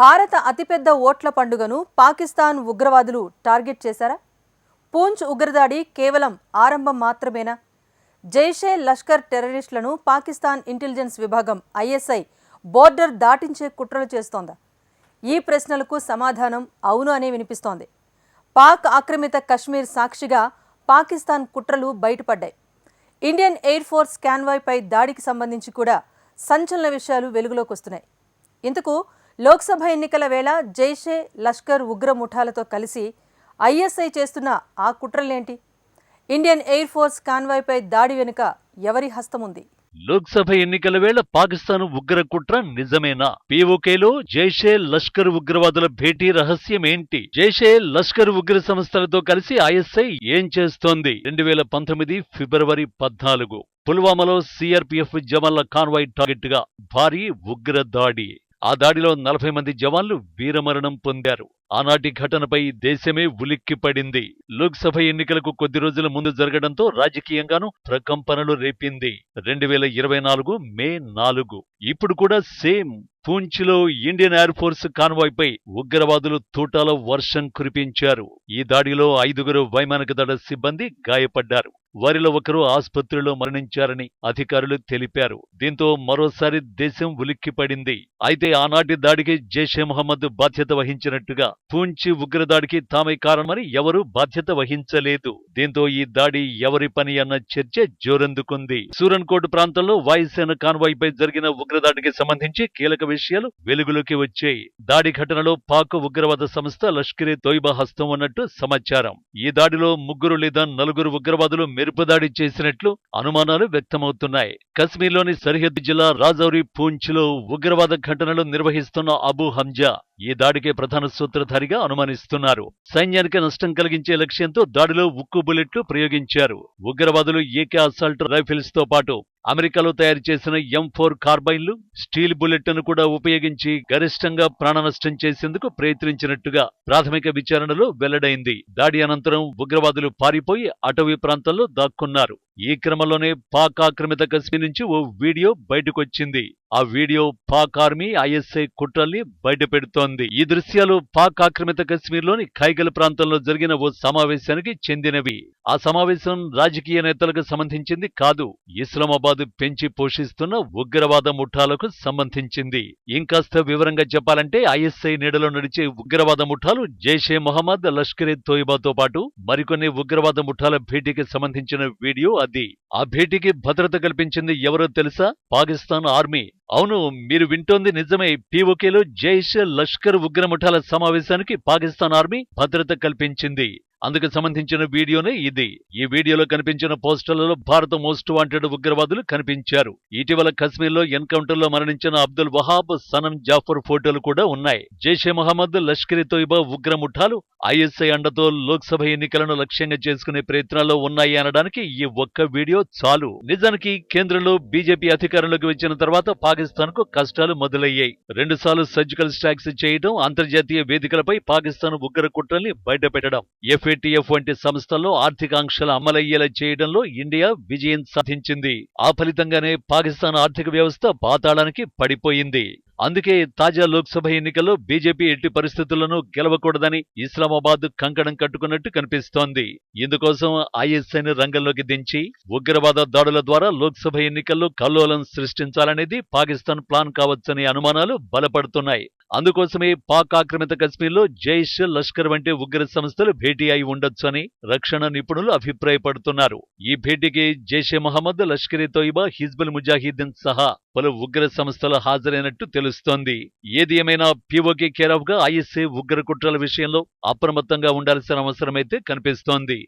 భారత అతిపెద్ద ఓట్ల పండుగను పాకిస్తాన్ ఉగ్రవాదులు టార్గెట్ చేశారా? పూంచ్ ఉగ్రదాడి కేవలం ఆరంభం మాత్రమేనా? జైషే లష్కర్ టెర్రరిస్టులను పాకిస్తాన్ ఇంటెలిజెన్స్ విభాగం ఐఎస్ఐ బోర్డర్ దాటించే కుట్రలు చేస్తోందా? ఈ ప్రశ్నలకు సమాధానం అవును అనే వినిపిస్తోంది. పాక్ ఆక్రమిత కశ్మీర్ సాక్షిగా పాకిస్తాన్ కుట్రలు బయటపడ్డాయి. ఇండియన్ ఎయిర్ ఫోర్స్ కాన్వాయ్పై దాడికి సంబంధించి కూడా సంచలన విషయాలు వెలుగులోకి వస్తున్నాయి. ఇంతకు లోక్సభ ఎన్నికల వేళ జైషే లష్కర్ ఉగ్ర ముఠాలతో కలిసి ఐఎస్ఐ చేస్తున్న ఆ కుట్రలేంటి? ఇండియన్ ఎయిర్ ఫోర్స్ కాన్వాయ్పై దాడి వెనుక ఎవరి హస్తం ఉంది? లోక్సభ ఎన్నికల వేళ పాకిస్తాన్ ఉగ్ర కుట్ర నిజమేనా? పీఓకేలో జైషే లష్కర్ ఉగ్రవాదుల భేటీ రహస్యం ఏంటి? జైషే లష్కర్ ఉగ్ర సంస్థలతో కలిసి ఐఎస్ఐ ఏం చేస్తోంది? 2019 ఫిబ్రవరి 14 పుల్వామాలో సిఆర్పిఎఫ్ జవాన్ల కాన్వాయ్ టార్గెట్ గా భారీ ఉగ్ర దాడి. ఆ దాడిలో 40 మంది జవాన్లు వీరమరణం పొందారు. ఆనాటి ఘటనపై దేశమే ఉలిక్కిపడింది. లోక్సభ ఎన్నికలకు కొద్ది రోజుల ముందు జరగడంతో రాజకీయంగానూ ప్రకంపనలు రేపింది. 2024 మే 4 ఇప్పుడు కూడా సేమ్ పూంచ్లో ఇండియన్ ఎయిర్ ఫోర్స్ కాన్వాయ్పై ఉగ్రవాదులు తూటాల వర్షం కురిపించారు. ఈ దాడిలో 5 వైమానిక దళ సిబ్బంది గాయపడ్డారు. వారిలో ఒకరు ఆసుపత్రిలో మరణించారని అధికారులు తెలిపారు. దీంతో మరోసారి దేశం ఉలిక్కిపడింది. అయితే ఆనాటి దాడికి జైషే మహమ్మద్ బాధ్యత వహించినట్టుగా, పూంచ్ ఉగ్రదాడికి తామే కారణమని ఎవరూ బాధ్యత వహించలేదు. దీంతో ఈ దాడి ఎవరి పని అన్న చర్చ జోరందుకుంది. సూరన్కోట్ ప్రాంతంలో వాయుసేన కాన్వాయ్పై జరిగిన ఉగ్రదాడికి సంబంధించి కీలక విషయాలు వెలుగులోకి వచ్చాయి. దాడి ఘటనలో పాక్ ఉగ్రవాద సంస్థ లష్కరే తోయిబా హస్తం ఉన్నట్టు సమాచారం. ఈ దాడిలో 3 లేదా 4 ఉగ్రవాదులు మెరుపుదాడి చేసినట్లు అనుమానాలు వ్యక్తమవుతున్నాయి. కశ్మీర్లోని సరిహద్దు జిల్లా రాజౌరి పూంచ్లో ఉగ్రవాద ఘటనలు నిర్వహిస్తున్న అబూ హంజా ఈ దాడికి ప్రధాన సూత్రధారిగా అనుమానిస్తున్నారు. సైన్యానికి నష్టం కలిగించే లక్ష్యంతో దాడిలో ఉక్కు బుల్లెట్లు ప్రయోగించారు. ఉగ్రవాదులు ఏకే అసాల్ట్ రైఫిల్స్ తో పాటు అమెరికాలో తయారు చేసిన M4 కార్బైన్లు, స్టీల్ బుల్లెట్లను కూడా ఉపయోగించి గరిష్టంగా ప్రాణనష్టం చేసేందుకు ప్రయత్నించినట్టుగా ప్రాథమిక విచారణలో వెల్లడైంది. దాడి అనంతరం ఉగ్రవాదులు పారిపోయి అటవీ ప్రాంతంలో దాక్కున్నారు. ఈ క్రమంలోనే పాక్ ఆక్రమిత కశ్మీర్ నుంచి ఓ వీడియో బయటకొచ్చింది. ఆ వీడియో పాక్ ఆర్మీ ఐఎస్ఐ కుట్రల్ని బయటపెడుతోంది. ఈ దృశ్యాలు పాక్ ఆక్రమిత కశ్మీర్లోని ఖైగల్ ప్రాంతంలో జరిగిన ఓ సమావేశానికి చెందినవి. ఆ సమావేశం రాజకీయ నేతలకు సంబంధించింది కాదు, ఇస్లామాబాద్ పెంచి పోషిస్తున్న ఉగ్రవాద ముఠాలకు సంబంధించింది. ఇంకాస్త వివరంగా చెప్పాలంటే ఐఎస్ఐ నీడలో నడిచే ఉగ్రవాద ముఠాలు జైషే మొహమ్మద్, లష్కరే తోయిబాతో పాటు మరికొన్ని ఉగ్రవాద ముఠాల భేటీకి సంబంధించిన వీడియో అది. ఆ భేటీకి భద్రత కల్పించింది ఎవరో తెలుసా? పాకిస్తాన్ ఆర్మీ. అవును, మీరు వింటోంది నిజమే. పీఓకేలో జైష్ లష్కర్ ఉగ్ర ముఠాల సమావేశానికి పాకిస్తాన్ ఆర్మీ భద్రత కల్పించింది. అందుకు సంబంధించిన వీడియోనే ఇది. ఈ వీడియోలో కనిపించిన పోస్టర్లలో భారత మోస్ట్ వాంటెడ్ ఉగ్రవాదులు కనిపించారు. ఇటీవల కశ్మీర్లో ఎన్కౌంటర్లో మరణించిన అబ్దుల్ వహాబ్, సనం జాఫర్ ఫోటోలు కూడా ఉన్నాయి. జైషే మహమ్మద్, లష్కరే తోయిబా ఉగ్ర ముఠాలు ఐఎస్ఐ అండతో లోక్సభ ఎన్నికలను లక్ష్యంగా చేసుకునే ప్రయత్నాల్లో ఉన్నాయి అనడానికి ఈ ఒక్క వీడియో చాలు. నిజానికి కేంద్రంలో బీజేపీ అధికారంలోకి వచ్చిన తర్వాత పాకిస్తాన్ కు కష్టాలు మొదలయ్యాయి. 2 సార్లు సర్జికల్ స్ట్రైక్స్ చేయడం, అంతర్జాతీయ వేదికలపై పాకిస్తాన్ ఉగ్ర కుట్రల్ని బయటపెట్టడం, FATF వంటి సంస్థల్లో ఆర్థిక ఆంక్షలు అమలయ్యేలా చేయడంలో ఇండియా విజయం సాధించింది. ఆ ఫలితంగానే పాకిస్తాన్ ఆర్థిక వ్యవస్థ పాతాళానికి పడిపోయింది. అందుకే తాజా లోక్సభ ఎన్నికల్లో బీజేపీ ఎట్టి పరిస్థితుల్లోనూ గెలవకూడదని ఇస్లామాబాద్ కంకణం కట్టుకున్నట్టు కనిపిస్తోంది. ఇందుకోసం ఐఎస్ఐని రంగంలోకి దించి ఉగ్రవాద దాడుల ద్వారా లోక్సభ ఎన్నికల్లో కల్లోలం సృష్టించాలనేది పాకిస్తాన్ ప్లాన్ కావచ్చనే అనుమానాలు బలపడుతున్నాయి. అందుకోసమే పాక్ ఆక్రమిత కశ్మీర్లో జైష్, లష్కర్ వంటి ఉగ్ర సంస్థలు భేటీ అయి ఉండొచ్చని రక్షణ నిపుణులు అభిప్రాయపడుతున్నారు. ఈ భేటీకి జైషే మహమ్మద్, లష్కరే తోయిబా, హిజ్బుల్ ముజాహిద్దీన్ సహా పలు ఉగ్ర సంస్థలు హాజరైనట్టు తెలుస్తోంది. ఏది ఏమైనా పీఓకే కేరాఫ్ గా ఐఎస్ఐ ఉగ్ర కుట్రల విషయంలో అప్రమత్తంగా ఉండాల్సిన అవసరమైతే కనిపిస్తోంది.